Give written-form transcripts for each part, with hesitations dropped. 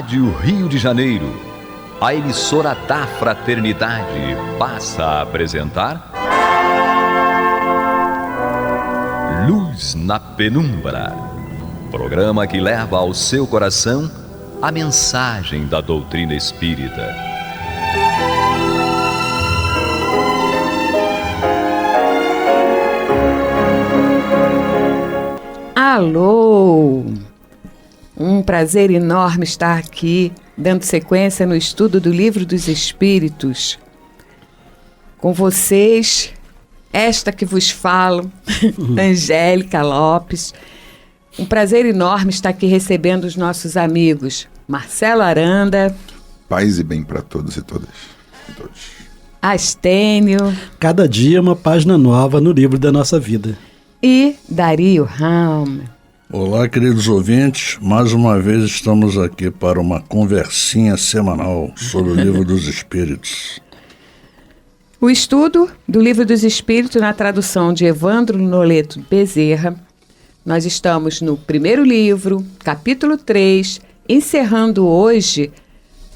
Rádio Rio de Janeiro, a emissora da Fraternidade, passa a apresentar Luz na Penumbra, programa que leva ao seu coração a mensagem da doutrina espírita. Alô! Um prazer enorme estar aqui, dando sequência no estudo do Livro dos Espíritos. Com vocês, esta que vos falo, Angélica Lopes. Um prazer enorme estar aqui recebendo os nossos amigos Marcelo Aranda. Paz e bem para todos e todas. Astênio. Cada dia uma página nova no livro da nossa vida. E Dario Raum. Olá, queridos ouvintes, mais uma vez estamos aqui para uma conversinha semanal sobre o Livro dos Espíritos. O estudo do Livro dos Espíritos na tradução de Evandro Noleto Bezerra. Nós estamos no primeiro livro, capítulo 3, encerrando hoje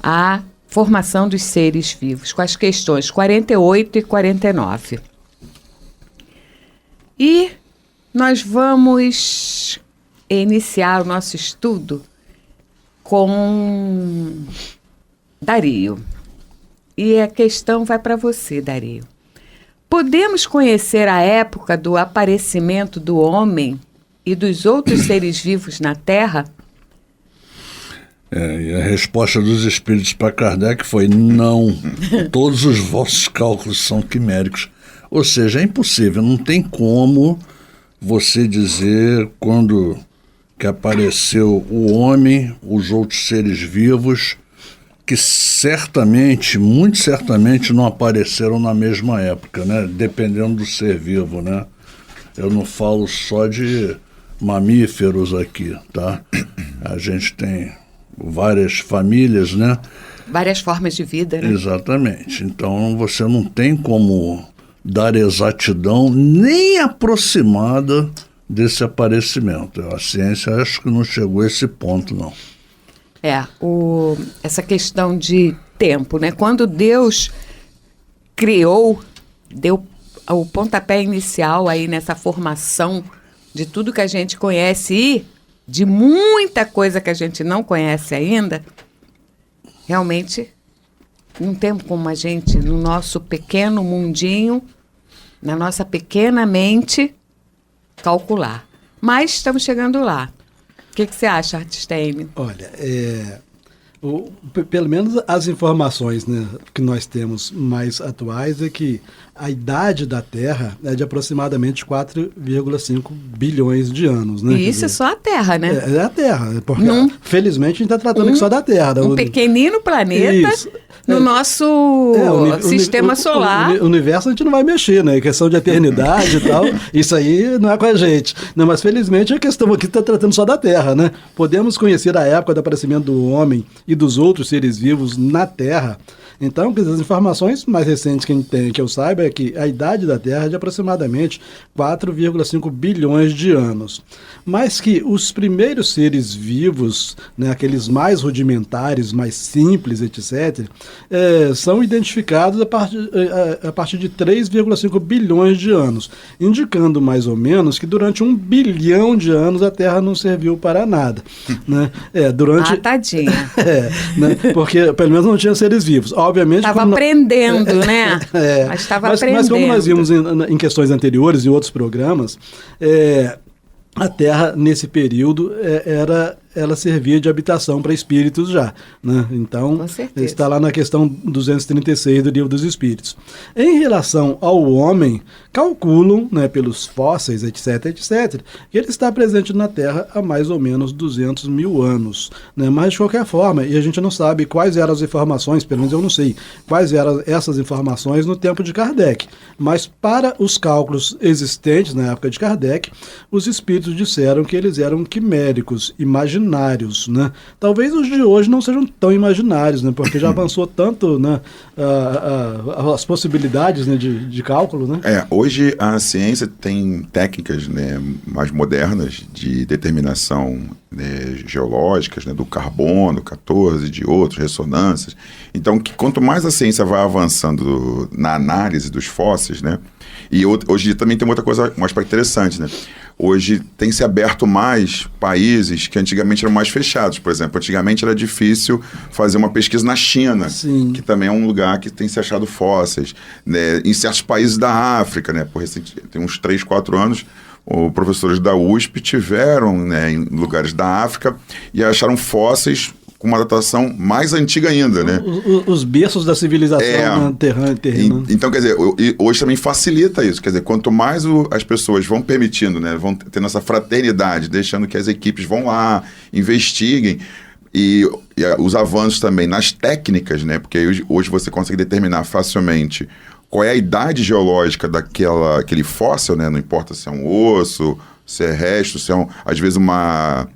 a formação dos seres vivos, com as questões 48 e 49. E nós vamos iniciar o nosso estudo com Dario. E a questão vai para você, Dario. Podemos conhecer a época do aparecimento do homem e dos outros seres vivos na Terra? E a resposta dos espíritos para Kardec foi não. Todos os vossos cálculos são quiméricos. Ou seja, é impossível, não tem como você dizer quando que apareceu o homem, os outros seres vivos, que certamente, muito certamente, não apareceram na mesma época, né? Dependendo do ser vivo, né? Eu não falo só de mamíferos aqui, tá? A gente tem várias famílias, né? Várias formas de vida, né? Exatamente. Então você não tem como dar exatidão nem aproximada desse aparecimento. A ciência acho que não chegou a esse ponto, não. Essa questão de tempo, né? Quando Deus criou, deu o pontapé inicial aí nessa formação de tudo que a gente conhece e de muita coisa que a gente não conhece ainda, realmente não tem como a gente, no nosso pequeno mundinho, na nossa pequena mente, calcular. Mas estamos chegando lá. O que você acha, Artistênio? Olha, pelo menos as informações, né, que nós temos mais atuais é que a idade da Terra é de aproximadamente 4,5 bilhões de anos. Né? E isso é só a Terra, né? É a Terra, porque felizmente a gente está tratando aqui só da Terra. Um pequenino planeta no nosso sistema solar. O universo a gente não vai mexer, né? Questão de eternidade e tal, isso aí não é com a gente. Não, mas felizmente a questão aqui está tratando só da Terra, né? Podemos conhecer a época do aparecimento do homem e dos outros seres vivos na Terra. Então, as informações mais recentes que a gente tem, que eu saiba, é que a idade da Terra é de aproximadamente 4,5 bilhões de anos. Mas que os primeiros seres vivos, né, aqueles mais rudimentares, mais simples, etc., são identificados a partir de 3,5 bilhões de anos, indicando mais ou menos que durante 1 bilhão de anos a Terra não serviu para nada. Né? Tadinha. Né? Porque pelo menos não tinha seres vivos. Obviamente, estava aprendendo, né? Mas como nós vimos em questões anteriores e outros programas, a Terra, nesse período, ela servia de habitação para espíritos já. Né? Então, está lá na questão 236 do Livro dos Espíritos. Em relação ao homem, calculam, né, pelos fósseis, etc., que ele está presente na Terra há mais ou menos 200 mil anos. Né? Mas, de qualquer forma, e a gente não sabe quais eram as informações, pelo menos eu não sei, quais eram essas informações no tempo de Kardec. Mas, para os cálculos existentes na época de Kardec, os espíritos disseram que eles eram quiméricos, imaginários, né? Talvez os de hoje não sejam tão imaginários, né? Porque já avançou tanto, né, as possibilidades, né, de cálculo, né? Hoje hoje a ciência tem técnicas, né, mais modernas de determinação, né, geológicas, né, do carbono 14, de outros, ressonâncias. Então, quanto mais a ciência vai avançando na análise dos fósseis, né, e hoje também tem outra coisa, um aspecto interessante, né? Hoje tem se aberto mais países que antigamente eram mais fechados. Por exemplo, antigamente era difícil fazer uma pesquisa na China, Sim. que também é um lugar que tem se achado fósseis, né? Em certos países da África, né? Tem uns 3, 4 anos, os professores da USP tiveram, né, em lugares da África e acharam fósseis com uma datação mais antiga ainda, né? Os berços da civilização terrena. Então, quer dizer, hoje também facilita isso. Quer dizer, quanto mais as pessoas vão permitindo, né, vão tendo essa fraternidade, deixando que as equipes vão lá, investiguem, e os avanços também nas técnicas, né? Porque hoje você consegue determinar facilmente qual é a idade geológica daquele fóssil, né? Não importa se é um osso, se é resto, se é, às vezes, uma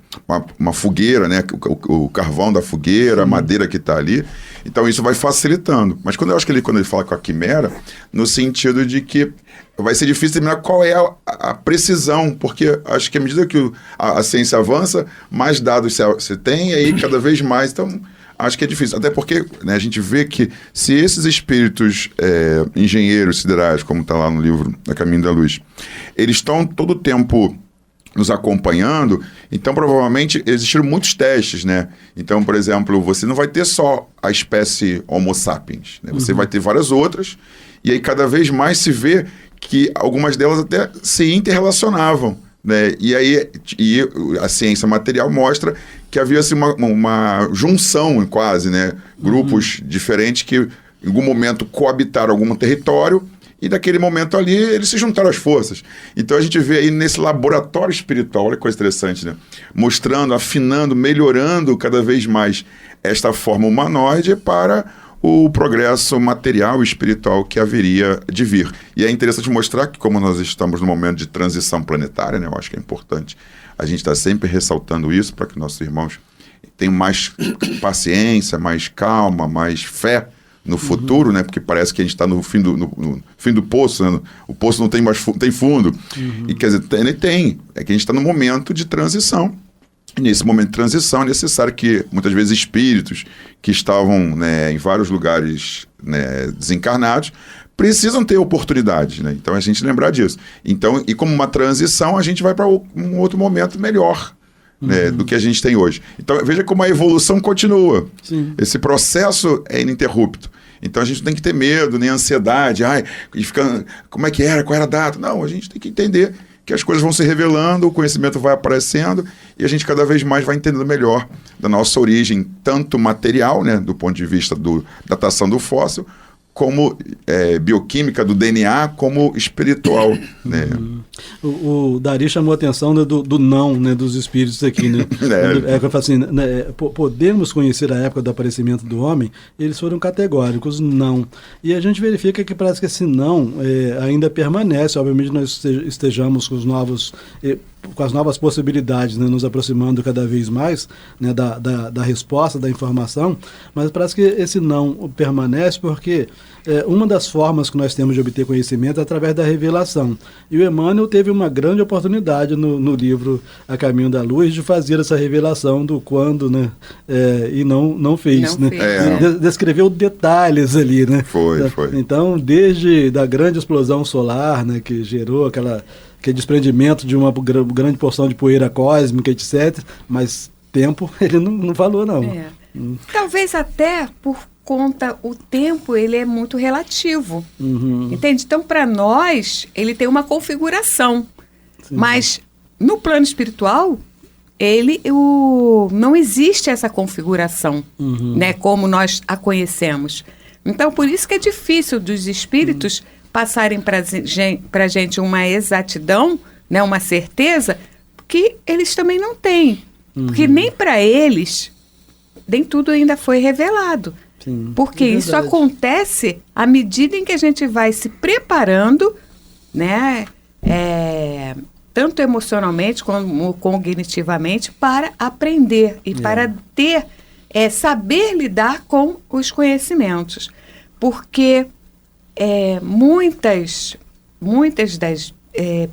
fogueira, né? O carvão da fogueira, a madeira que está ali. Então, isso vai facilitando. Mas quando ele fala com a quimera, no sentido de que vai ser difícil determinar qual é a precisão, porque acho que à medida que a ciência avança, mais dados você tem, e aí cada vez mais. Então, acho que é difícil. Até porque, né, a gente vê que se esses espíritos engenheiros siderais, como está lá no livro A Caminho da Luz, eles estão todo o tempo nos acompanhando, então provavelmente existiram muitos testes, né? Então, por exemplo, você não vai ter só a espécie Homo sapiens, né? Você vai ter várias outras, e aí cada vez mais se vê que algumas delas até se interrelacionavam, né? E aí a ciência material mostra que havia assim, uma junção quase, né? Grupos diferentes que em algum momento coabitaram algum território, e naquele momento ali, eles se juntaram às forças. Então a gente vê aí nesse laboratório espiritual, olha que coisa interessante, né? Mostrando, afinando, melhorando cada vez mais esta forma humanoide para o progresso material e espiritual que haveria de vir. E é interessante mostrar que, como nós estamos num momento de transição planetária, né? Eu acho que é importante a gente estar sempre ressaltando isso para que nossos irmãos tenham mais paciência, mais calma, mais fé no futuro, né? Porque parece que a gente está no fim do poço, né? O poço não tem mais tem fundo. E quer dizer, ele tem. É que a gente está num momento de transição. E nesse momento de transição é necessário que, muitas vezes, espíritos que estavam, né, em vários lugares, né, desencarnados, precisam ter oportunidades, né? Então, a gente lembrar disso. Então, e como uma transição, a gente vai para um outro momento melhor, né, do que a gente tem hoje. Então, veja como a evolução continua. Sim. Esse processo é ininterrupto. Então, a gente não tem que ter medo, nem ansiedade. Como é que era? Qual era a data? Não, a gente tem que entender que as coisas vão se revelando, o conhecimento vai aparecendo e a gente cada vez mais vai entendendo melhor da nossa origem, tanto material, né, do ponto de vista da datação do fóssil, como bioquímica do DNA, como espiritual, né? O Dari chamou a atenção, né, do não, né, dos espíritos aqui, né? Eu falo assim, né, podemos conhecer a época do aparecimento do homem, eles foram categóricos, não. E a gente verifica que parece que esse não ainda permanece. Obviamente nós estejamos com as novas possibilidades, né, nos aproximando cada vez mais, né, da resposta, da informação, mas parece que esse não permanece porque uma das formas que nós temos de obter conhecimento é através da revelação. E o Emmanuel teve uma grande oportunidade no livro A Caminho da Luz de fazer essa revelação do quando, né, e não fez. Né? Descreveu detalhes ali, né? Foi. Então, desde da grande explosão solar, né, que gerou aquele desprendimento de uma grande porção de poeira cósmica, etc. Mas tempo ele não falou, não. Talvez até por conta, o tempo ele é muito relativo. Entende? Então, para nós, ele tem uma configuração. Sim. Mas no plano espiritual, não existe essa configuração, né, como nós a conhecemos. Então, por isso que é difícil dos espíritos passarem para a gente uma exatidão, né, uma certeza, que eles também não têm. Porque nem para eles, nem tudo ainda foi revelado. Sim, porque isso acontece à medida em que a gente vai se preparando, né, tanto emocionalmente como cognitivamente, para aprender e para ter, saber lidar com os conhecimentos. Porque muitas muitas das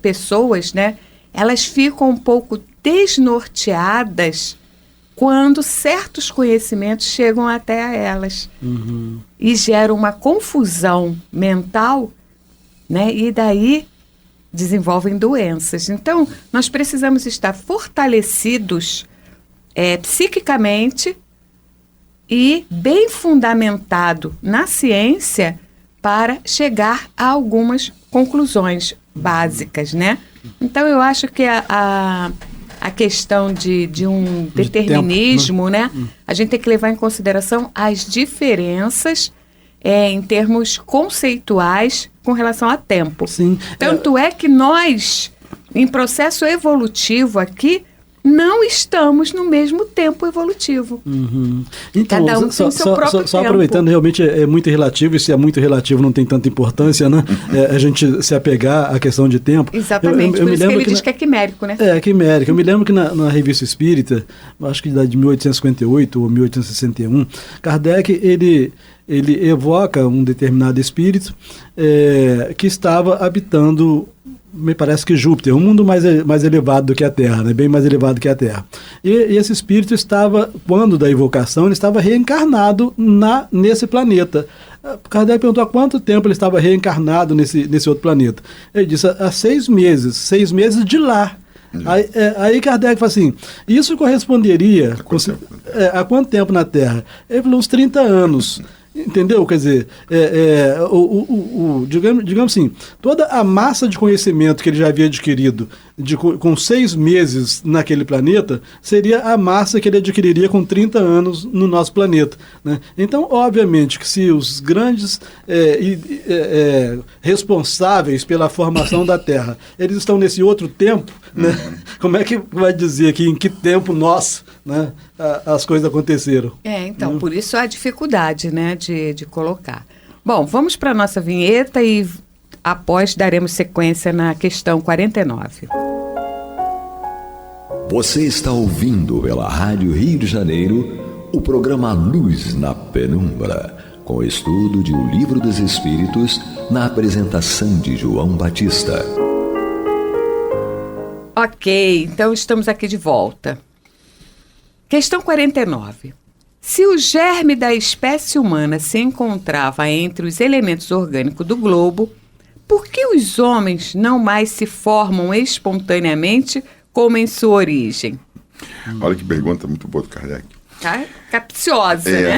pessoas, né, elas ficam um pouco desnorteadas quando certos conhecimentos chegam até a elas. E geram uma confusão mental, né, e daí desenvolvem doenças. Então, nós precisamos estar fortalecidos psiquicamente e bem fundamentado na ciência para chegar a algumas conclusões básicas, né? Então, eu acho que a questão de um determinismo, tempo, né? A gente tem que levar em consideração as diferenças em termos conceituais com relação a tempo. Sim. Tanto é que nós, em processo evolutivo aqui, não estamos no mesmo tempo evolutivo. Então, cada um tem o seu próprio só tempo. Aproveitando, realmente é muito relativo, e se é muito relativo não tem tanta importância, né? A gente se apegar à questão de tempo. Exatamente, por isso que ele diz que é quimérico, né? É quimérico. Eu me lembro que na Revista Espírita, acho que de 1858 ou 1861, Kardec, ele evoca um determinado espírito que estava habitando, me parece que Júpiter, um mundo mais elevado do que a Terra, né? Bem mais elevado que a Terra. E esse espírito estava, quando da evocação, ele estava reencarnado nesse planeta. Kardec perguntou há quanto tempo ele estava reencarnado nesse outro planeta. Ele disse, há 6 meses, 6 meses de lá. Aí Kardec falou assim, isso corresponderia a quanto tempo na Terra? Ele falou, uns 30 anos. Entendeu? Quer dizer, digamos assim, toda a massa de conhecimento que ele já havia adquirido com 6 meses naquele planeta, seria a massa que ele adquiriria com 30 anos no nosso planeta, né? Então, obviamente, que se os grandes responsáveis pela formação da Terra, eles estão nesse outro tempo, né? Como é que vai dizer aqui em que tempo nós, né, as coisas aconteceram? Então, por isso a dificuldade, né, de colocar. Bom, vamos para a nossa vinheta e após daremos sequência na questão 49. Você está ouvindo pela Rádio Rio de Janeiro o programa Luz na Penumbra, com o estudo de O Livro dos Espíritos, na apresentação de João Batista. Ok, então estamos aqui de volta. Questão 49. Se o germe da espécie humana se encontrava entre os elementos orgânicos do globo, por que os homens não mais se formam espontaneamente como em sua origem? Olha que pergunta muito boa do Kardec. Tá capciosa, né?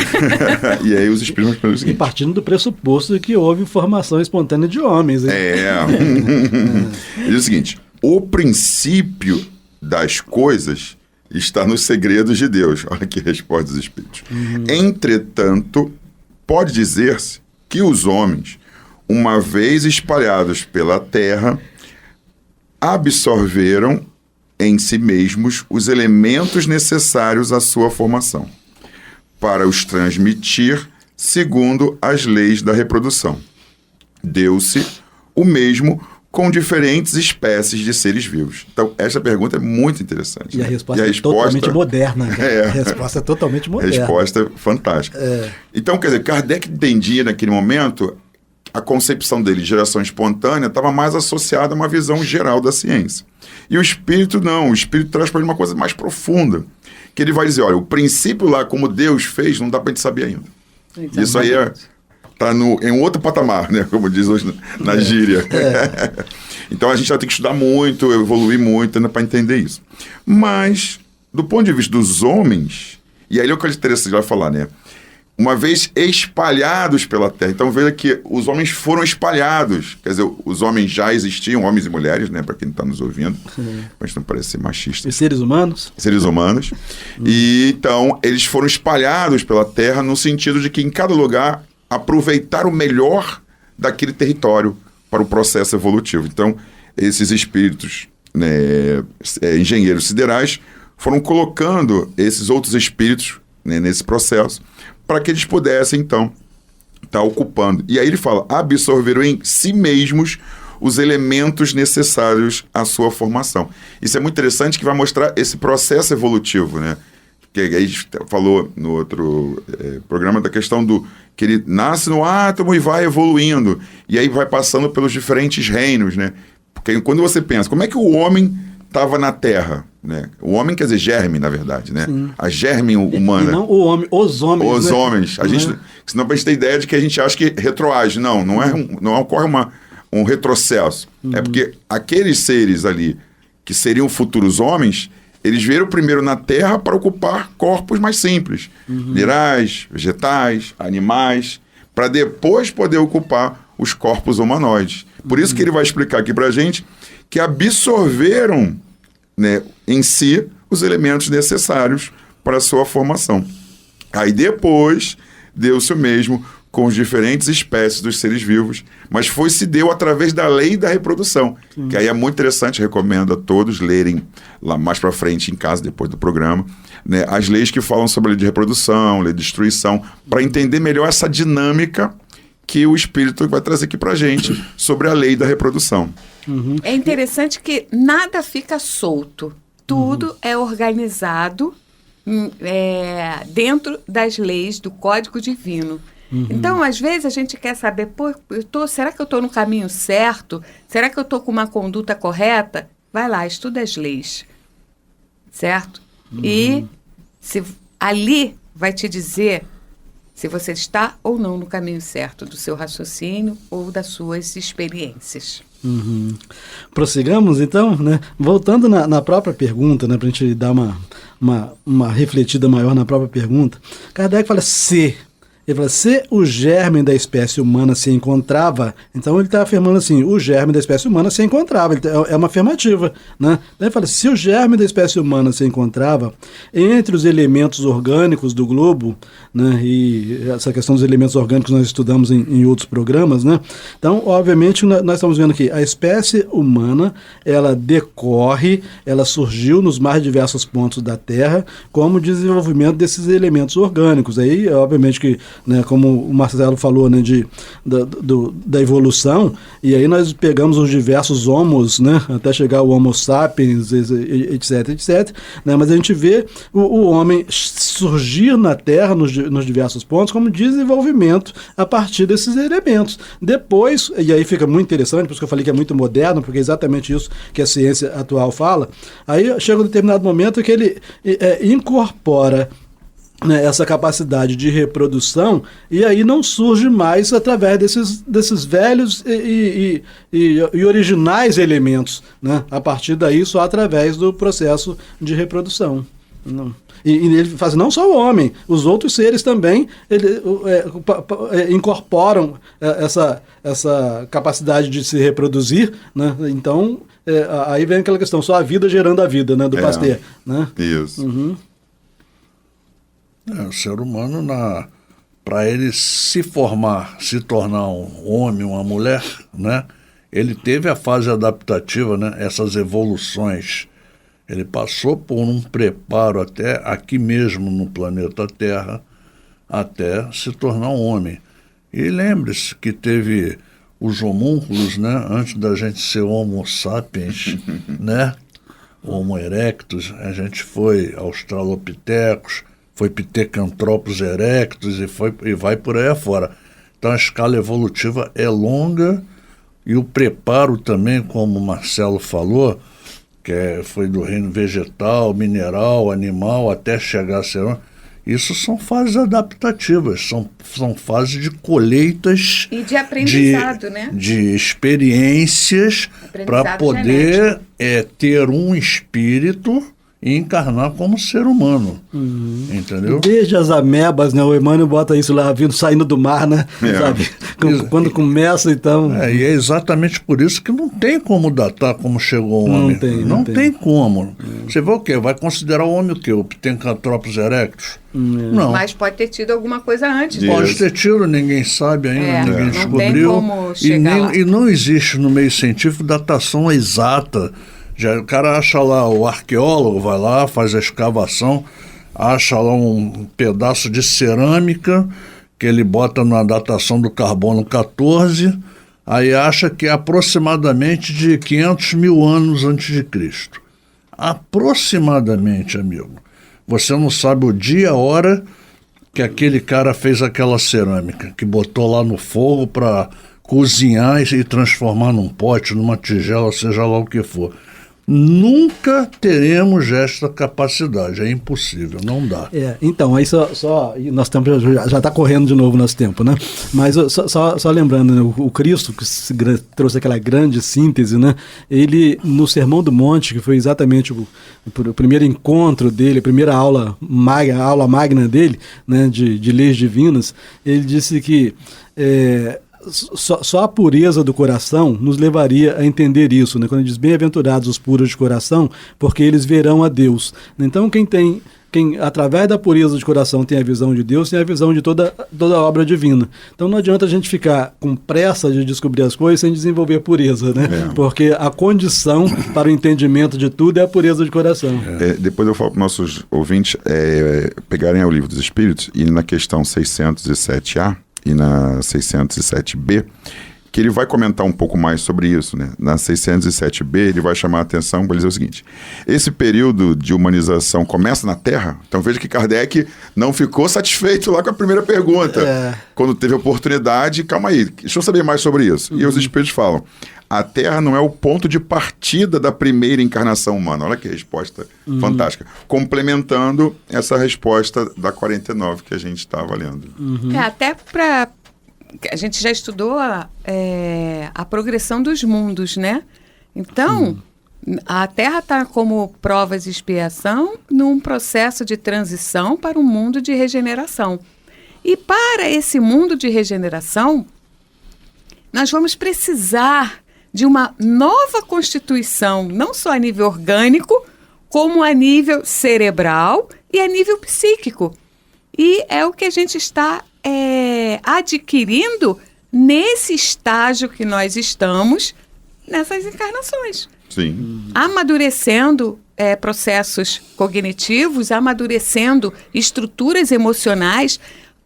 E aí os espíritos perguntam o E seguinte. partindo do pressuposto de que houve formação espontânea de homens. Hein? Ele diz o seguinte, o princípio das coisas está nos segredos de Deus. Olha que resposta dos espíritos. Entretanto, pode dizer-se que os homens, uma vez espalhados pela terra, absorveram em si mesmos os elementos necessários à sua formação, para os transmitir segundo as leis da reprodução. Deu-se o mesmo com diferentes espécies de seres vivos. Então, essa pergunta é muito interessante. E a resposta é totalmente moderna. A resposta é totalmente moderna. Resposta fantástica. Então, quer dizer, Kardec entendia naquele momento a concepção dele de geração espontânea estava mais associada a uma visão geral da ciência. E o espírito não. O espírito traz para ele uma coisa mais profunda. Que ele vai dizer, olha, o princípio lá, como Deus fez, não dá para a gente saber ainda. Exatamente. Isso aí está em um outro patamar, né? Como diz hoje na gíria. Então a gente vai ter que estudar muito, evoluir muito ainda para entender isso. Mas, do ponto de vista dos homens, e aí é o que é interessante, ele vai falar, né? Uma vez espalhados pela Terra. Então veja que os homens foram espalhados. Quer dizer, os homens já existiam, homens e mulheres, né? Para quem está nos ouvindo. Para a gente não parecer machista. E seres humanos? Seres humanos. E então, eles foram espalhados pela Terra no sentido de que em cada lugar aproveitar o melhor daquele território para o processo evolutivo. Então, esses espíritos, né, engenheiros siderais, foram colocando esses outros espíritos, né, nesse processo, para que eles pudessem, então, estar ocupando. E aí ele fala, absorveram em si mesmos os elementos necessários à sua formação. Isso é muito interessante, que vai mostrar esse processo evolutivo, né? que a gente falou no outro programa da questão do que ele nasce no átomo e vai evoluindo, e aí vai passando pelos diferentes reinos, né? Porque quando você pensa, como é que o homem estava na Terra, né? O homem quer dizer germe, na verdade, né? Sim. A germe humana. E não o homem, os homens, Os né? homens. A gente, senão a gente tem ideia de que a gente acha que retroage. Não ocorre um retrocesso. É porque aqueles seres ali, que seriam futuros homens, eles vieram primeiro na Terra para ocupar corpos mais simples. Minerais, vegetais, animais, para depois poder ocupar os corpos humanoides. Por isso que ele vai explicar aqui para a gente que absorveram, né, em si os elementos necessários para a sua formação. Aí depois deu-se o mesmo com as diferentes espécies dos seres vivos, mas se deu através da lei da reprodução, que aí é muito interessante, recomendo a todos lerem lá mais para frente em casa, depois do programa, né, as leis que falam sobre a lei de reprodução, lei de destruição, para entender melhor essa dinâmica que o Espírito vai trazer aqui para a gente sobre a lei da reprodução. É interessante que nada fica solto. Tudo é organizado dentro das leis do Código Divino. Então, às vezes, a gente quer saber, será que eu estou no caminho certo? Será que eu estou com uma conduta correta? Vai lá, estuda as leis. Certo? E ali vai te dizer se você está ou não no caminho certo do seu raciocínio ou das suas experiências. Prossigamos, então, né? Voltando na própria pergunta, né, para a gente dar uma refletida maior na própria pergunta, Kardec fala ele fala, se o germe da espécie humana se encontrava, então ele está afirmando assim, o germe da espécie humana se encontrava, é uma afirmativa, né? Então ele fala, se o germe da espécie humana se encontrava entre os elementos orgânicos do globo, né, e essa questão dos elementos orgânicos nós estudamos em outros programas, né? Então, obviamente, nós estamos vendo aqui, a espécie humana, ela decorre, ela surgiu nos mais diversos pontos da Terra como desenvolvimento desses elementos orgânicos. Aí, obviamente que, né, como o Marcelo falou, né, da evolução, e aí nós pegamos os diversos homos, né, até chegar ao Homo sapiens, etc, né, mas a gente vê o homem surgir na Terra, nos diversos pontos, como desenvolvimento a partir desses elementos. Depois, e aí fica muito interessante, por isso que eu falei que é muito moderno, porque é exatamente isso que a ciência atual fala, aí chega um determinado momento que ele incorpora, né, essa capacidade de reprodução, e aí não surge mais através desses velhos e originais elementos, né? A partir daí só através do processo de reprodução. E ele faz não só o homem, os outros seres também incorporam essa capacidade de se reproduzir, né? Então aí vem aquela questão, só a vida gerando a vida, né, do Pasteur, né? Isso. O ser humano, para ele se formar, se tornar um homem, uma mulher, né, ele teve a fase adaptativa, né, essas evoluções. Ele passou por um preparo até aqui mesmo no planeta Terra, até se tornar um homem. E lembre-se que teve os homúnculos, né, antes da gente ser Homo sapiens, né, Homo erectus, a gente foi Australopithecus, foi Pithecanthropus erectus e vai por aí afora. Então a escala evolutiva é longa e o preparo também, como o Marcelo falou, foi do reino vegetal, mineral, animal, até chegar a ser... Isso são fases adaptativas, são fases de colheitas... E de aprendizado, né? De experiências para poder ter um espírito e encarnar como ser humano, entendeu? Desde as amebas, né? O Emmanuel bota isso lá, saindo do mar, né? Sabe? Quando começa, então... E é exatamente por isso que não tem como datar como chegou o homem. Não tem como. Você vê o quê? Vai considerar o homem o quê? O Pithecanthropus erectus? Não. Mas pode ter tido alguma coisa antes. Pode ter tido, ninguém sabe ainda, ninguém descobriu. Não tem como chegar lá. E não existe no meio científico datação exata. O cara acha lá, o arqueólogo vai lá, faz a escavação, acha lá um pedaço de cerâmica que ele bota na datação do carbono 14, aí acha que é aproximadamente de 500 mil anos antes de Cristo. Aproximadamente, amigo. Você não sabe o dia e a hora que aquele cara fez aquela cerâmica, que botou lá no fogo para cozinhar e transformar num pote, numa tigela, seja lá o que for. Nunca teremos esta capacidade, é impossível, não dá. Então, aí só nosso tempo já está correndo de novo nosso tempo, né? Mas só lembrando, né, o Cristo, que trouxe aquela grande síntese, né? Ele, no Sermão do Monte, que foi exatamente o primeiro encontro dele, a primeira aula magna dele, né, de leis divinas, ele disse que só a pureza do coração nos levaria a entender isso, né? Quando ele diz bem-aventurados os puros de coração, porque eles verão a Deus. Então quem através da pureza de coração tem a visão de Deus, tem a visão de toda a obra divina. Então não adianta a gente ficar com pressa de descobrir as coisas sem desenvolver pureza, né? Porque a condição para o entendimento de tudo é a pureza de coração. Depois eu falo para os nossos ouvintes pegarem o Livro dos Espíritos e na questão 607A e na 607B, que ele vai comentar um pouco mais sobre isso, né? Na 607B, ele vai chamar a atenção para dizer o seguinte: esse período de humanização começa na Terra? Então veja que Kardec não ficou satisfeito lá com a primeira pergunta. Quando teve a oportunidade, calma aí, deixa eu saber mais sobre isso. E os Espíritos falam: a Terra não é o ponto de partida da primeira encarnação humana. Olha que resposta fantástica. Complementando essa resposta da 49 que a gente estava lendo. Até para... A gente já estudou a progressão dos mundos, né? Então, a Terra está como provas de expiação num processo de transição para um mundo de regeneração. E para esse mundo de regeneração, nós vamos precisar de uma nova constituição, não só a nível orgânico, como a nível cerebral e a nível psíquico. E é o que a gente está adquirindo nesse estágio que nós estamos nessas encarnações. Sim. Amadurecendo processos cognitivos, amadurecendo estruturas emocionais,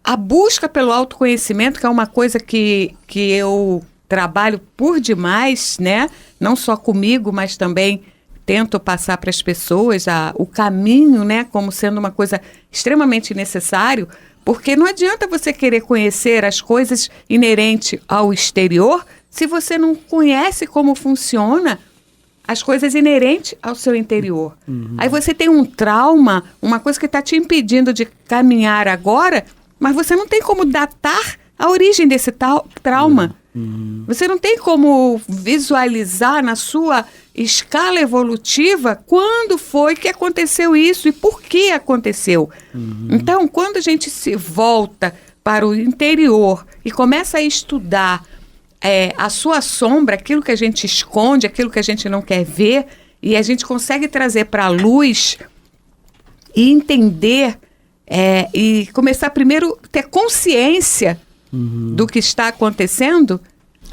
a busca pelo autoconhecimento, que é uma coisa que eu trabalho por demais, né? Não só comigo, mas também tento passar para as pessoas o caminho, né, como sendo uma coisa extremamente necessário, porque não adianta você querer conhecer as coisas inerentes ao exterior se você não conhece como funciona as coisas inerentes ao seu interior. Aí você tem um trauma, uma coisa que está te impedindo de caminhar agora, mas você não tem como datar a origem desse trauma. Você não tem como visualizar na sua escala evolutiva quando foi que aconteceu isso e por que aconteceu. Então, quando a gente se volta para o interior e começa a estudar a sua sombra, aquilo que a gente esconde, aquilo que a gente não quer ver, e a gente consegue trazer para a luz e entender e começar primeiro a ter consciência do que está acontecendo,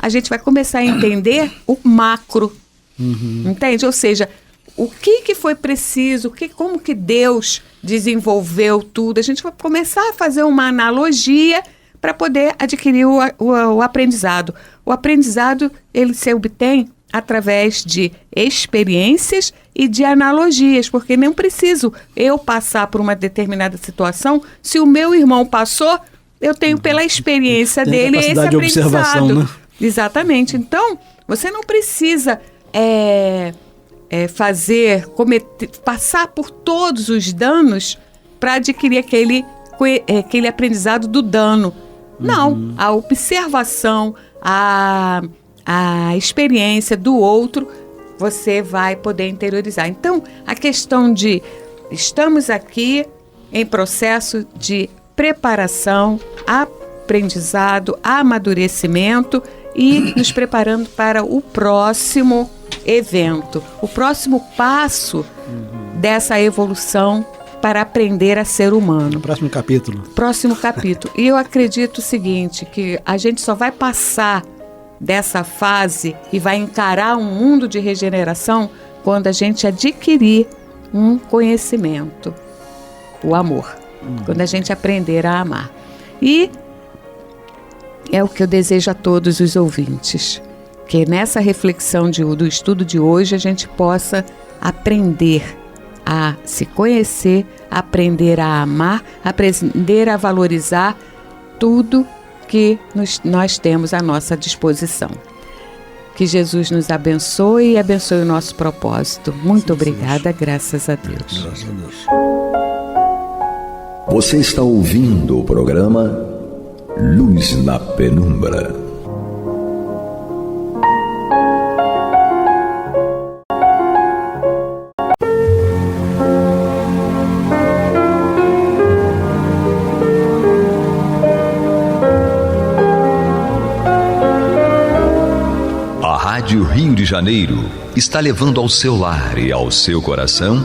a gente vai começar a entender o macro. Entende? Ou seja, o que foi preciso, como que Deus desenvolveu tudo. A gente vai começar a fazer uma analogia para poder adquirir o aprendizado. O aprendizado, ele se obtém através de experiências e de analogias, porque não preciso eu passar por uma determinada situação. Se o meu irmão passou, eu tenho pela experiência dele esse aprendizado. De observação, né? Exatamente. Então, você não precisa passar por todos os danos para adquirir aquele aprendizado do dano. Não, a observação, a experiência do outro, você vai poder interiorizar. Então, a questão de estamos aqui em processo de preparação, aprendizado, amadurecimento e nos preparando para o próximo evento, o próximo passo dessa evolução para aprender a ser humano. Próximo capítulo. Próximo capítulo. E eu acredito o seguinte, que a gente só vai passar dessa fase e vai encarar um mundo de regeneração quando a gente adquirir um conhecimento, o amor. Quando a gente aprender a amar. E é o que eu desejo a todos os ouvintes, que nessa reflexão do estudo de hoje a gente possa aprender a se conhecer, aprender a amar, aprender a valorizar tudo que nós temos à nossa disposição. Que Jesus nos abençoe e abençoe o nosso propósito. Muito obrigada, graças a Deus. Graças a Deus. Você está ouvindo o programa Luz na Penumbra. A Rádio Rio de Janeiro está levando ao seu lar e ao seu coração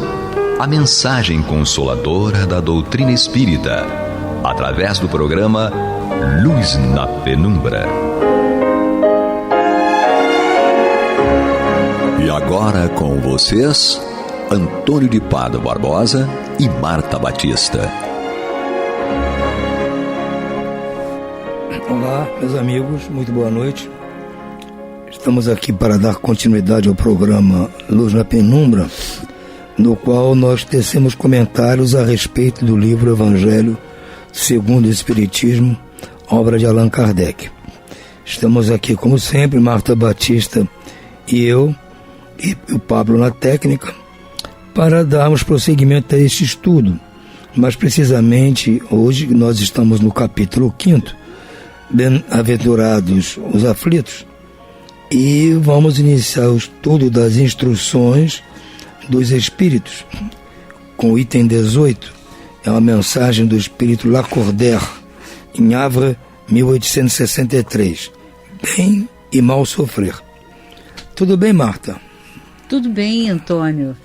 a mensagem consoladora da doutrina espírita, através do programa Luz na Penumbra. E agora com vocês, Antônio de Pádua Barbosa e Marta Batista. Olá, meus amigos, muito boa noite. Estamos aqui para dar continuidade ao programa Luz na Penumbra, no qual nós tecemos comentários a respeito do livro Evangelho segundo o Espiritismo, obra de Allan Kardec. Estamos aqui, como sempre, Marta Batista e eu, e o Pablo na técnica, para darmos prosseguimento a este estudo. Mas precisamente hoje nós estamos no capítulo 5º, Bem-aventurados os aflitos, e vamos iniciar o estudo das instruções dos Espíritos, com o item 18, é uma mensagem do Espírito Lacordaire, em Havre, 1863, bem e mal sofrer. Tudo bem, Marta? Tudo bem, Antônio.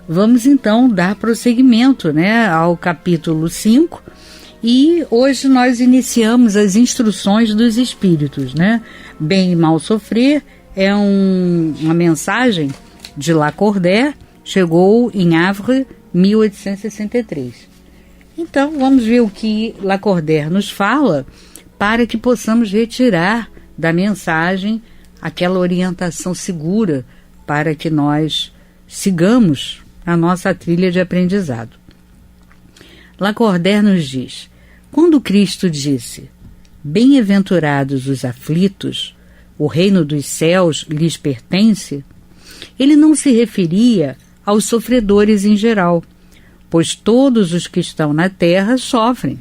Vamos então dar prosseguimento, ao capítulo 5, e hoje nós iniciamos as instruções dos Espíritos, Bem e mal sofrer é uma mensagem de Lacordaire, chegou em Havre, 1863. Então, vamos ver o que Lacordaire nos fala para que possamos retirar da mensagem aquela orientação segura para que nós sigamos a nossa trilha de aprendizado. Lacordaire nos diz: quando Cristo disse: bem-aventurados os aflitos, o reino dos céus lhes pertence, ele não se referia aos sofredores em geral, pois todos os que estão na terra sofrem,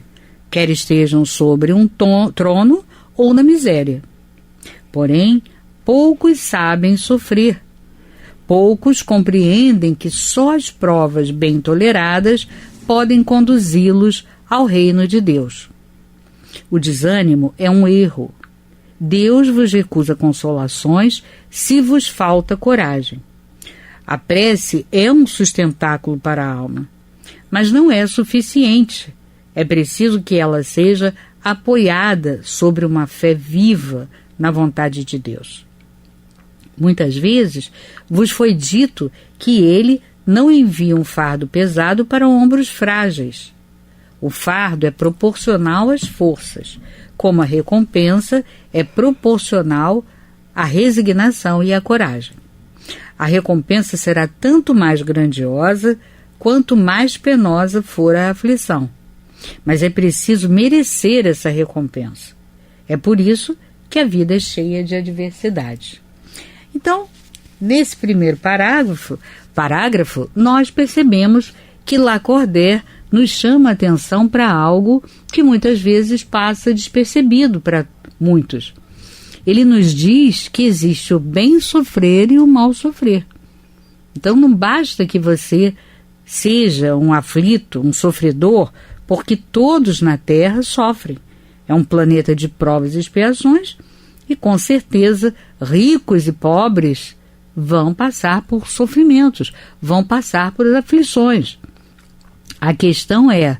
quer estejam sobre um trono ou na miséria. Porém, poucos sabem sofrer. Poucos compreendem que só as provas bem toleradas podem conduzi-los ao reino de Deus. O desânimo é um erro. Deus vos recusa consolações se vos falta coragem. A prece é um sustentáculo para a alma, mas não é suficiente. É preciso que ela seja apoiada sobre uma fé viva na vontade de Deus. Muitas vezes vos foi dito que ele não envia um fardo pesado para ombros frágeis. O fardo é proporcional às forças, como a recompensa é proporcional à resignação e à coragem. A recompensa será tanto mais grandiosa quanto mais penosa for a aflição. Mas é preciso merecer essa recompensa. É por isso que a vida é cheia de adversidades. Então, nesse primeiro parágrafo, nós percebemos que Lacordaire nos chama a atenção para algo que muitas vezes passa despercebido para muitos. Ele nos diz que existe o bem sofrer e o mal sofrer. Então não basta que você seja um aflito, um sofredor, porque todos na Terra sofrem. É um planeta de provas e expiações e, com certeza, ricos e pobres vão passar por sofrimentos, vão passar por aflições. A questão é,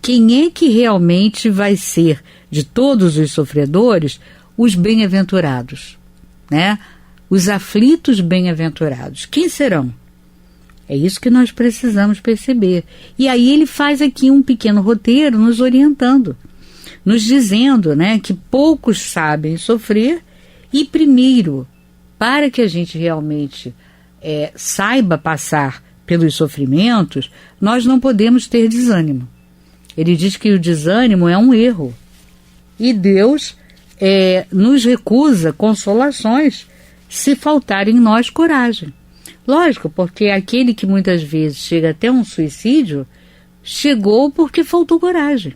quem é que realmente vai ser, de todos os sofredores, os bem-aventurados, Os aflitos bem-aventurados. Quem serão? É isso que nós precisamos perceber. E aí ele faz aqui um pequeno roteiro nos orientando, nos dizendo, que poucos sabem sofrer e, primeiro, para que a gente realmente saiba passar pelos sofrimentos, nós não podemos ter desânimo. Ele diz que o desânimo é um erro. E Deus nos recusa consolações se faltar em nós coragem. Lógico, porque aquele que muitas vezes chega até um suicídio, chegou porque faltou coragem.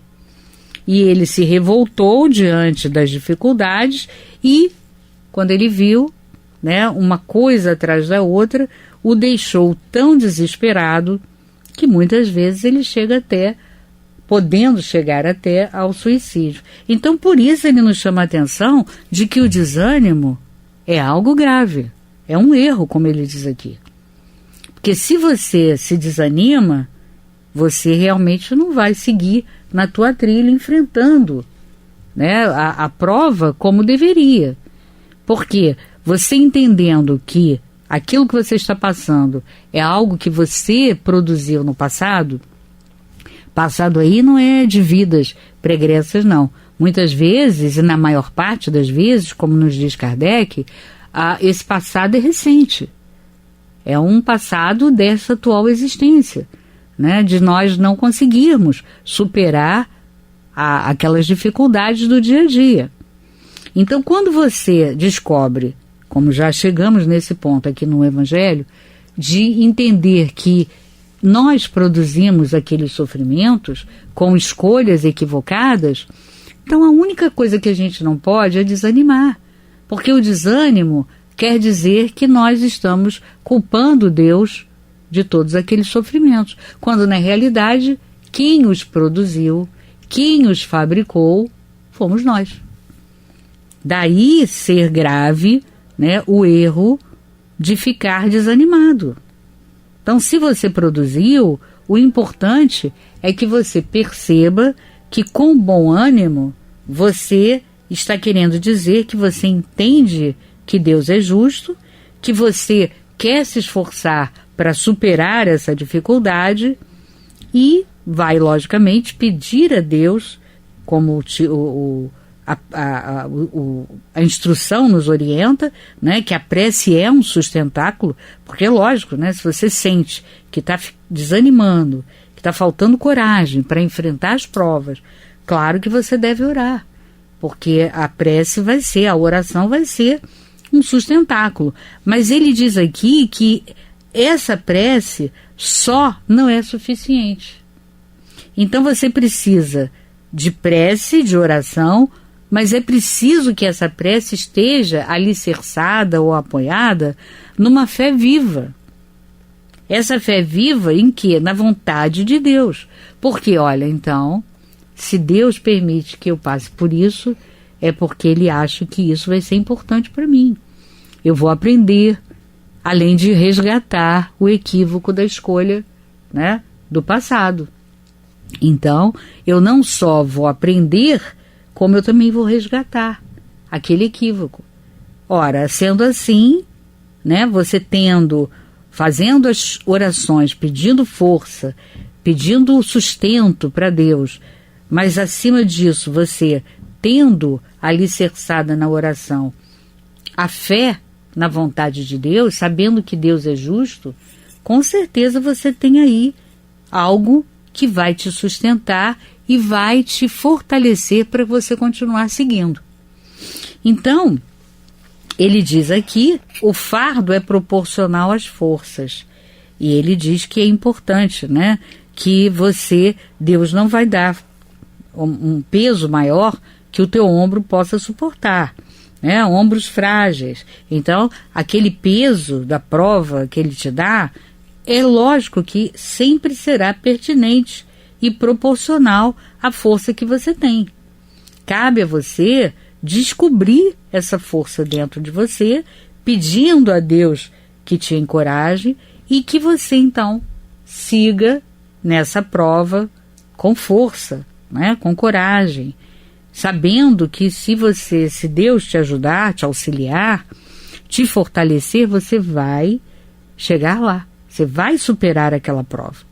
E ele se revoltou diante das dificuldades e, quando ele viu, né, uma coisa atrás da outra, o deixou tão desesperado que muitas vezes ele chega até, podendo chegar até ao suicídio. Então, por isso ele nos chama a atenção de que o desânimo é algo grave, é um erro, como ele diz aqui. Porque se você se desanima, você realmente não vai seguir na tua trilha enfrentando, né, a prova como deveria. Porque você entendendo que aquilo que você está passando é algo que você produziu no passado, passado aí não é de vidas pregressas, não. Muitas vezes, e na maior parte das vezes, como nos diz Kardec, esse passado é recente. É um passado dessa atual existência, né? De nós não conseguirmos superar aquelas dificuldades do dia a dia. Então, quando você descobre, como já chegamos nesse ponto aqui no Evangelho, de entender que nós produzimos aqueles sofrimentos com escolhas equivocadas, então a única coisa que a gente não pode é desanimar, porque o desânimo quer dizer que nós estamos culpando Deus de todos aqueles sofrimentos, quando na realidade quem os produziu, quem os fabricou, fomos nós. Daí ser grave, né, o erro de ficar desanimado. Então, se você produziu, o importante é que você perceba que com bom ânimo você está querendo dizer que você entende que Deus é justo, que você quer se esforçar para superar essa dificuldade e vai, logicamente, pedir a Deus, como a instrução nos orienta, né, que a prece é um sustentáculo, porque é lógico, né, se você sente que está desanimando, que está faltando coragem para enfrentar as provas, claro que você deve orar, porque a prece a oração vai ser um sustentáculo. Mas ele diz aqui que essa prece só não é suficiente. Então você precisa de prece, de oração, mas é preciso que essa prece esteja alicerçada ou apoiada numa fé viva. Essa fé viva em quê? Na vontade de Deus. Porque, olha, então, se Deus permite que eu passe por isso, é porque Ele acha que isso vai ser importante para mim. Eu vou aprender, além de resgatar o equívoco da escolha, né, do passado. Então, eu não só vou aprender, como eu também vou resgatar aquele equívoco. Ora, sendo assim, né, você fazendo as orações, pedindo força, pedindo sustento para Deus, mas acima disso, você tendo alicerçada na oração a fé na vontade de Deus, sabendo que Deus é justo, com certeza você tem aí algo que vai te sustentar e vai te fortalecer para você continuar seguindo. Então, ele diz aqui, o fardo é proporcional às forças. E ele diz que é importante, né, que Deus não vai dar um peso maior que o teu ombro possa suportar, né, ombros frágeis. Então, aquele peso da prova que ele te dá, é lógico que sempre será pertinente e proporcional à força que você tem. Cabe a você descobrir essa força dentro de você, pedindo a Deus que te encoraje e que você, então, siga nessa prova com força, né, com coragem, sabendo que se Deus te ajudar, te auxiliar, te fortalecer, você vai chegar lá, você vai superar aquela prova.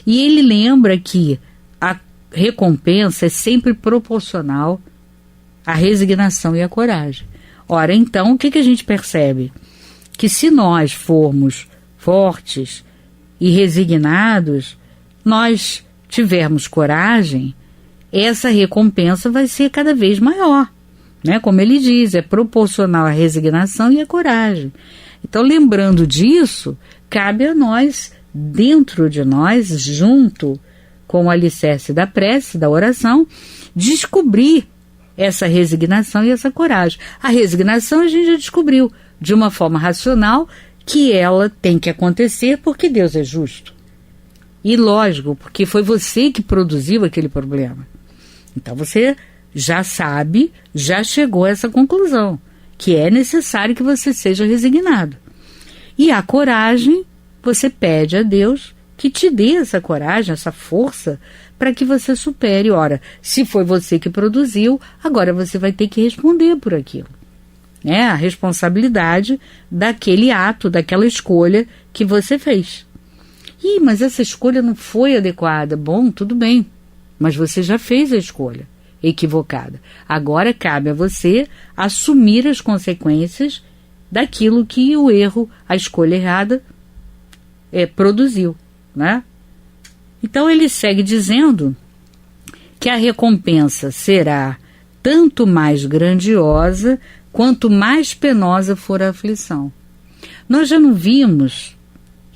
E ele lembra que a recompensa é sempre proporcional à resignação e à coragem. Ora, então, o que a gente percebe? Que se nós formos fortes, e resignados, nós tivermos coragem, essa recompensa vai ser cada vez maior, né? Como ele diz, é proporcional à resignação e à coragem. Então, lembrando disso, cabe a nós, dentro de nós, junto com o alicerce da prece, da oração, descobrir essa resignação e essa coragem. A resignação a gente já descobriu de uma forma racional que ela tem que acontecer porque Deus é justo. E lógico, porque foi você que produziu aquele problema. Então você já sabe, já chegou a essa conclusão, que é necessário que você seja resignado. E a coragem, você pede a Deus que te dê essa coragem, essa força, para que você supere. Ora, se foi você que produziu, agora você vai ter que responder por aquilo. É a responsabilidade daquele ato, daquela escolha que você fez. Mas essa escolha não foi adequada. Bom, tudo bem, mas você já fez a escolha equivocada. Agora cabe a você assumir as consequências daquilo que o erro, a escolha errada, produziu, né? Então ele segue dizendo que a recompensa será tanto mais grandiosa quanto mais penosa for a aflição. Nós já não vimos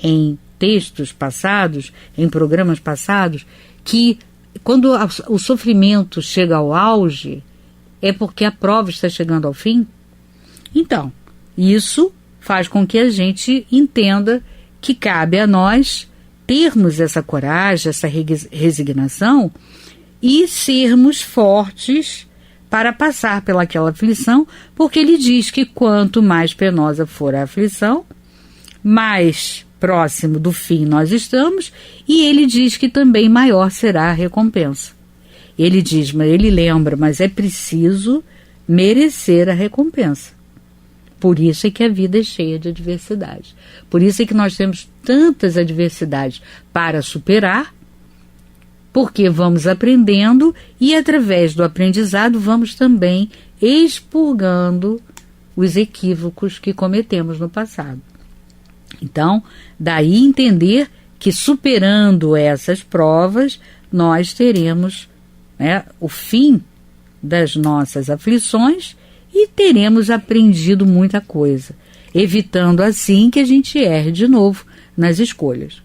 em textos passados, em programas passados, que quando o sofrimento chega ao auge, é porque a prova está chegando ao fim? Então, isso faz com que a gente entenda que cabe a nós termos essa coragem, essa resignação e sermos fortes para passar pelaquela aflição, porque ele diz que quanto mais penosa for a aflição, mais próximo do fim nós estamos, e ele diz que também maior será a recompensa. Ele diz, mas ele lembra, mas é preciso merecer a recompensa. Por isso é que a vida é cheia de adversidades. Por isso é que nós temos tantas adversidades para superar, porque vamos aprendendo e, através do aprendizado, vamos também expurgando os equívocos que cometemos no passado. Então, daí entender que, superando essas provas, nós teremos, né, o fim das nossas aflições e teremos aprendido muita coisa, evitando assim que a gente erre de novo nas escolhas.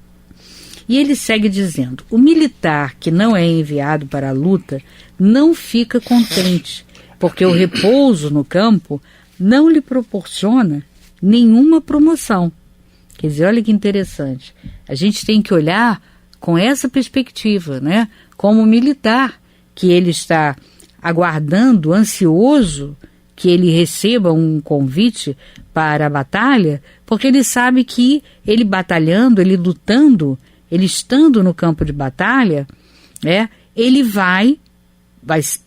E ele segue dizendo, o militar que não é enviado para a luta não fica contente, porque o repouso no campo não lhe proporciona nenhuma promoção. Quer dizer, olha que interessante, a gente tem que olhar com essa perspectiva, né? Como militar, que ele está aguardando, ansioso, que ele receba um convite para a batalha, porque ele sabe que ele batalhando, ele lutando, ele estando no campo de batalha, né, ele vai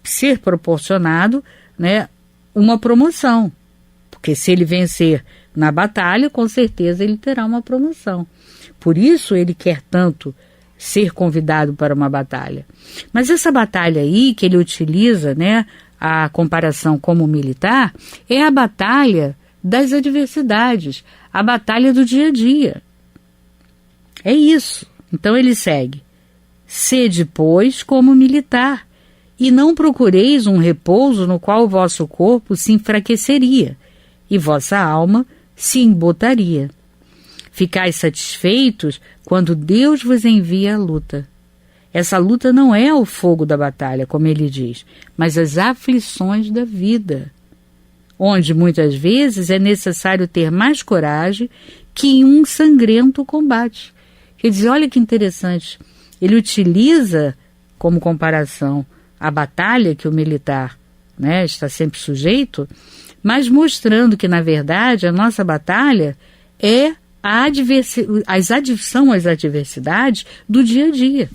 ser proporcionado, né, uma promoção. Porque se ele vencer na batalha, com certeza ele terá uma promoção. Por isso ele quer tanto ser convidado para uma batalha. Mas essa batalha aí que ele utiliza, né, a comparação como militar, é a batalha das adversidades, a batalha do dia a dia. É isso. Então ele segue. Sede, pois, como militar, e não procureis um repouso no qual o vosso corpo se enfraqueceria, e vossa alma se embotaria. Ficais satisfeitos quando Deus vos envia a luta. Essa luta não é o fogo da batalha, como ele diz, mas as aflições da vida, onde muitas vezes é necessário ter mais coragem que em um sangrento combate. Quer dizer, olha que interessante, ele utiliza como comparação a batalha que o militar, né, está sempre sujeito, mas mostrando que, na verdade, a nossa batalha é são as adversidades do dia a dia.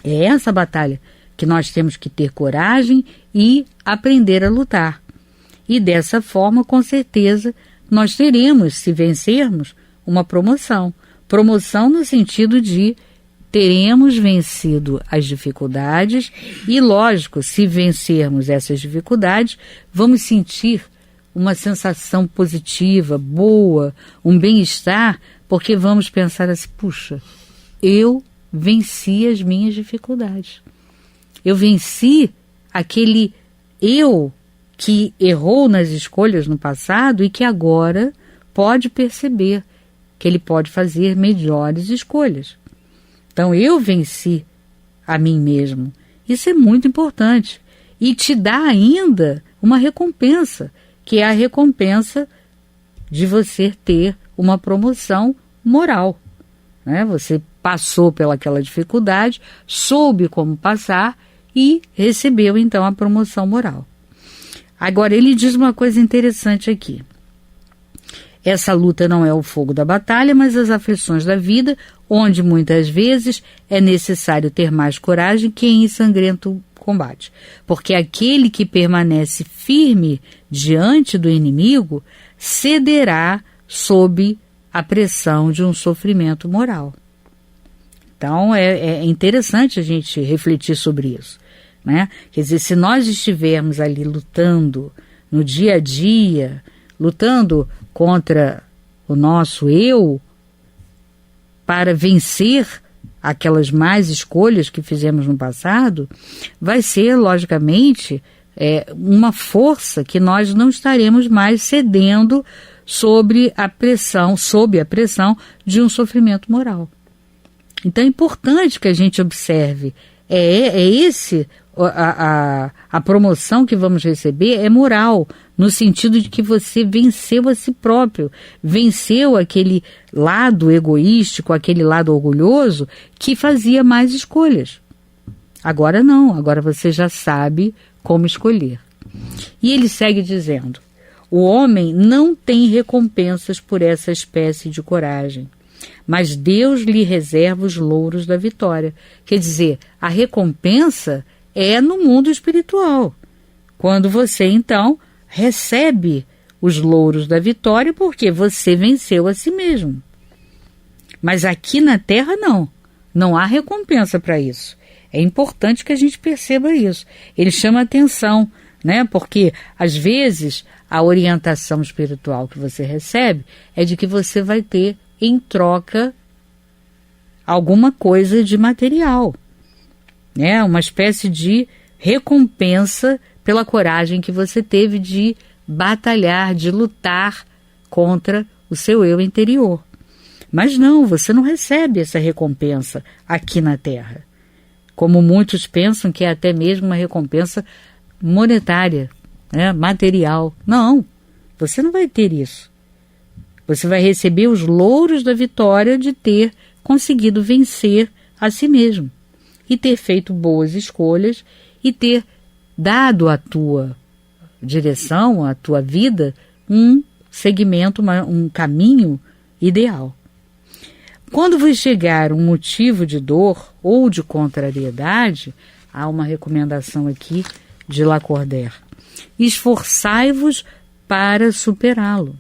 É essa batalha que nós temos que ter coragem e aprender a lutar. E dessa forma, com certeza, nós teremos, se vencermos, uma promoção. Promoção no sentido de teremos vencido as dificuldades e, lógico, se vencermos essas dificuldades, vamos sentir uma sensação positiva, boa, um bem-estar Porque vamos pensar assim, puxa, eu venci as minhas dificuldades. Eu venci aquele eu que errou nas escolhas no passado e que agora pode perceber que ele pode fazer melhores escolhas. Então eu venci a mim mesmo. Isso é muito importante. E te dá ainda uma recompensa, que é a recompensa de você ter uma promoção moral. Né? Você passou pelaquela dificuldade, soube como passar e recebeu então a promoção moral. Agora ele diz uma coisa interessante aqui. Essa luta não é o fogo da batalha, mas as aflições da vida, onde muitas vezes é necessário ter mais coragem que em sangrento combate. Porque aquele que permanece firme diante do inimigo cederá sob a pressão de um sofrimento moral. Então é interessante a gente refletir sobre isso. Né? Quer dizer, se nós estivermos ali lutando no dia a dia, lutando contra o nosso eu, para vencer aquelas más escolhas que fizemos no passado, vai ser, logicamente, uma força que nós não estaremos mais cedendo sob a pressão de um sofrimento moral. Então é importante que a gente observe, a promoção que vamos receber é moral, no sentido de que você venceu a si próprio, venceu aquele lado egoístico, aquele lado orgulhoso que fazia mais escolhas. Agora não, agora você já sabe como escolher. E ele segue dizendo, o homem não tem recompensas por essa espécie de coragem, mas Deus lhe reserva os louros da vitória. Quer dizer, a recompensa é no mundo espiritual, quando você então recebe os louros da vitória porque você venceu a si mesmo. Mas aqui na Terra não há recompensa para isso. É importante que a gente perceba isso. Ele chama atenção, né? Porque às vezes a orientação espiritual que você recebe é de que você vai ter em troca alguma coisa de material, né? Uma espécie de recompensa pela coragem que você teve de batalhar, de lutar contra o seu eu interior. Mas não, você não recebe essa recompensa aqui na Terra. Como muitos pensam que é até mesmo uma recompensa monetária, né? Material. Não, você não vai ter isso. Você vai receber os louros da vitória de ter conseguido vencer a si mesmo e ter feito boas escolhas e ter dado à tua direção, à tua vida, um segmento, um caminho ideal. Quando vos chegar um motivo de dor ou de contrariedade, há uma recomendação aqui de Lacordaire. Esforçai-vos para superá-lo.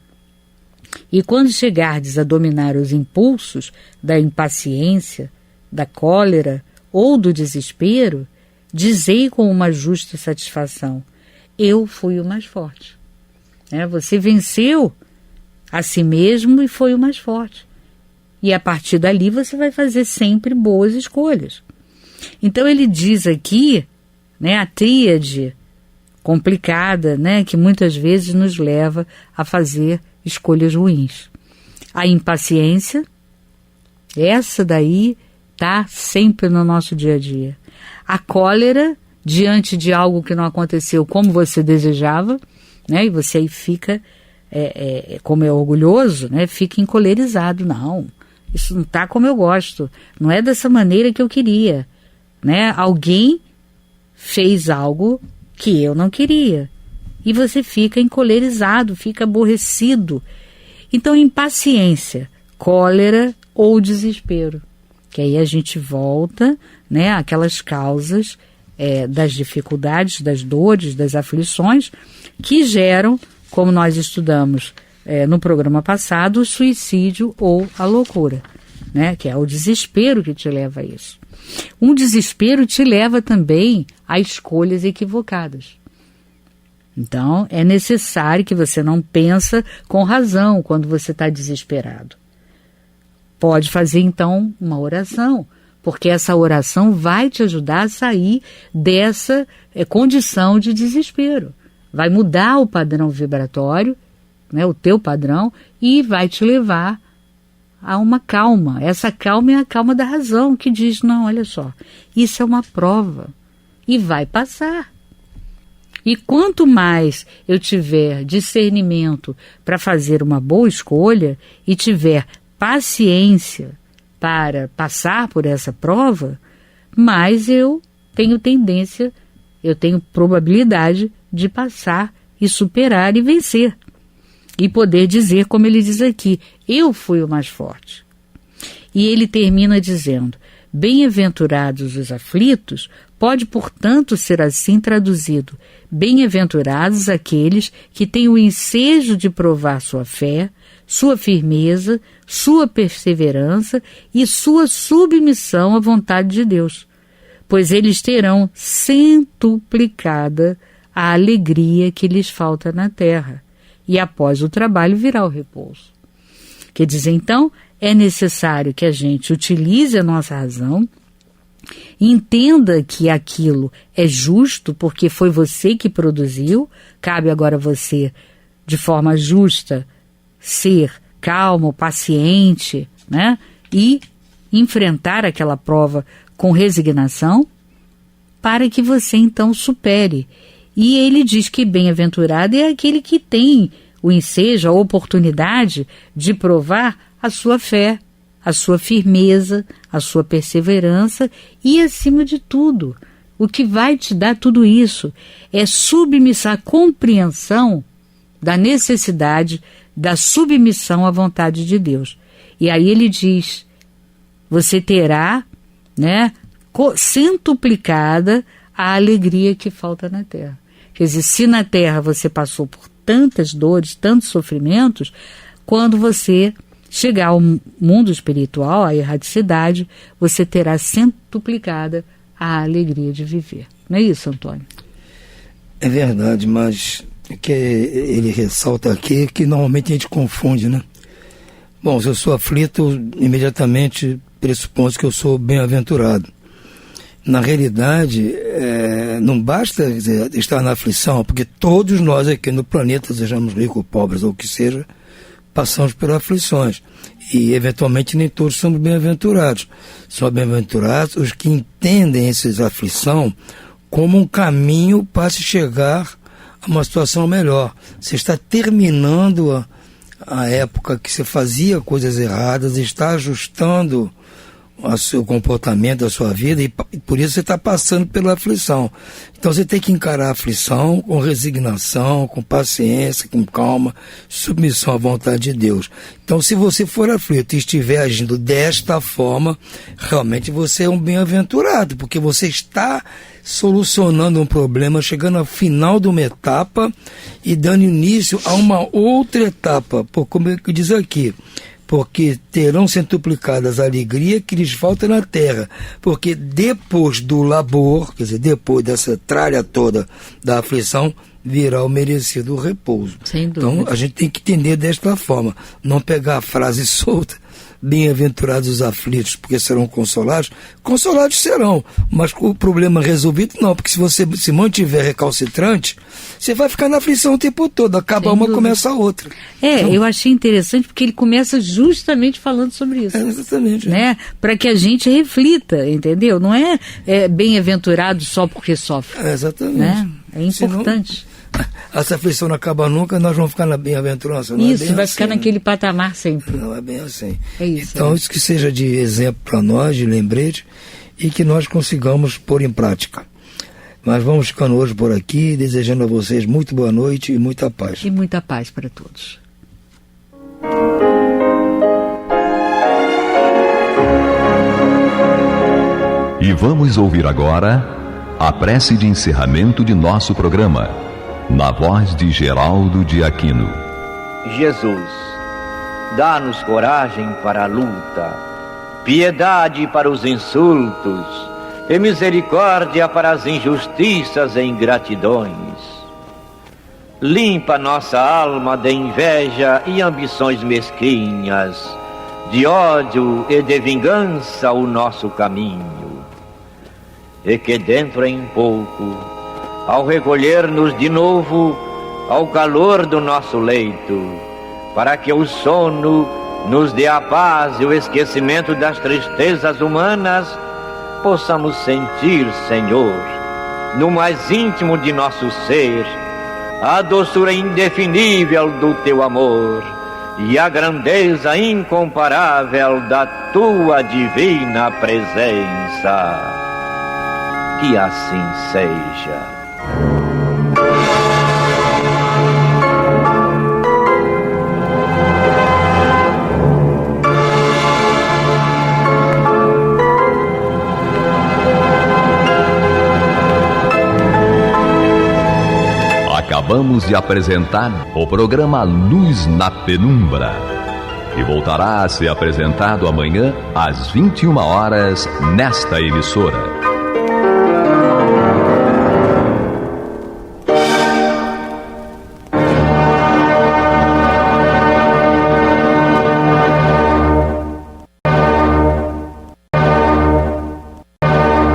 E quando chegardes a dominar os impulsos da impaciência, da cólera ou do desespero, dizei com uma justa satisfação, eu fui o mais forte. Você venceu a si mesmo e foi o mais forte. E a partir dali você vai fazer sempre boas escolhas. Então ele diz aqui, né, a tríade complicada, né, que muitas vezes nos leva a fazer escolhas ruins. A impaciência, essa daí está sempre no nosso dia a dia. A cólera, diante de algo que não aconteceu como você desejava, né, e você aí fica, como é orgulhoso, né, fica encolerizado. Não, isso não está como eu gosto, não é dessa maneira que eu queria. Né? Alguém fez algo que eu não queria. E você fica encolerizado, fica aborrecido. Então, impaciência, cólera ou desespero. Que aí a gente volta, né, àquelas causas das dificuldades, das dores, das aflições, que geram, como nós estudamos no programa passado, o suicídio ou a loucura. Né? Que é o desespero que te leva a isso. Um desespero te leva também a escolhas equivocadas. Então, é necessário que você não pense com razão quando você está desesperado. pode fazer então uma oração, porque essa oração vai te ajudar a sair dessa condição de desespero. Vai mudar o padrão vibratório, né, o teu padrão, e vai te levar a uma calma. Essa calma é a calma da razão, que diz, não, olha só, isso é uma prova e vai passar. E quanto mais eu tiver discernimento para fazer uma boa escolha e tiver paciência para passar por essa prova, mais eu tenho probabilidade de passar e superar e vencer. E poder dizer, como ele diz aqui, eu fui o mais forte. E ele termina dizendo, bem-aventurados os aflitos, pode, portanto, ser assim traduzido, bem-aventurados aqueles que têm o ensejo de provar sua fé, sua firmeza, sua perseverança e sua submissão à vontade de Deus, pois eles terão centuplicada a alegria que lhes falta na terra, e após o trabalho virá o repouso. Quer dizer, então, é necessário que a gente utilize a nossa razão, entenda que aquilo é justo porque foi você que produziu, cabe agora a você, de forma justa, ser calmo, paciente, né? E enfrentar aquela prova com resignação para que você então supere. E ele diz que bem-aventurado é aquele que tem o ensejo, a oportunidade de provar a sua fé, a sua firmeza, a sua perseverança e, acima de tudo, o que vai te dar tudo isso é submissão, a compreensão da necessidade da submissão à vontade de Deus. E aí ele diz, você terá, né, centuplicada a alegria que falta na terra. Quer dizer, se na terra você passou por tantas dores, tantos sofrimentos, quando você chegar ao mundo espiritual, à erraticidade, você terá centuplicada a alegria de viver. Não é isso, Antônio? É verdade, mas o que ele ressalta aqui é que normalmente a gente confunde, né? Bom, se eu sou aflito, imediatamente pressupõe que eu sou bem-aventurado. Na realidade, não basta estar na aflição, porque todos nós aqui no planeta, sejamos ricos, pobres ou o que seja, passamos por aflições. E, eventualmente, nem todos somos bem-aventurados. São bem-aventurados os que entendem essa aflição como um caminho para se chegar a uma situação melhor. Você está terminando a época que você fazia coisas erradas, está ajustando o seu comportamento, a sua vida, e por isso você está passando pela aflição. Então você tem que encarar a aflição com resignação, com paciência, com calma, submissão à vontade de Deus. Então, se você for aflito e estiver agindo desta forma, realmente você é um bem-aventurado, porque você está solucionando um problema, chegando ao final de uma etapa e dando início a uma outra etapa, como é que diz aqui, porque terão centuplicadas a alegria que lhes falta na terra, porque depois do labor, quer dizer, depois dessa tralha toda da aflição, virá o merecido repouso. Sem dúvida. Então, a gente tem que entender desta forma, não pegar a frase solta, bem-aventurados os aflitos, porque serão consolados. Consolados serão, mas com o problema resolvido, não, porque se você se mantiver recalcitrante, você vai ficar na aflição o tempo todo, acaba uma, começa a outra. Então, eu achei interessante porque ele começa justamente falando sobre isso. Exatamente. Né? Para que a gente reflita, entendeu? Não é bem-aventurado só porque sofre. Exatamente. Né? É importante. Senão, essa aflição não acaba nunca, nós vamos ficar na bem-aventurança. Isso, vai assim, ficar naquele patamar sempre. Não é bem assim. É isso. Então, isso que seja de exemplo para nós, de lembrete, e que nós consigamos pôr em prática. Mas vamos ficando hoje por aqui, desejando a vocês muito boa noite e muita paz. E muita paz para todos. E vamos ouvir agora a prece de encerramento de nosso programa, na voz de Geraldo de Aquino. Jesus, dá-nos coragem para a luta, piedade para os insultos e misericórdia para as injustiças e ingratidões. Limpa nossa alma de inveja e ambições mesquinhas, de ódio e de vingança o nosso caminho, e que dentro em pouco, ao recolher-nos de novo ao calor do nosso leito, para que o sono nos dê a paz e o esquecimento das tristezas humanas, possamos sentir, Senhor, no mais íntimo de nosso ser, a doçura indefinível do Teu amor e a grandeza incomparável da Tua divina presença. Que assim seja. Acabamos de apresentar o programa Luz na Penumbra, que voltará a ser apresentado amanhã às 21 horas nesta emissora.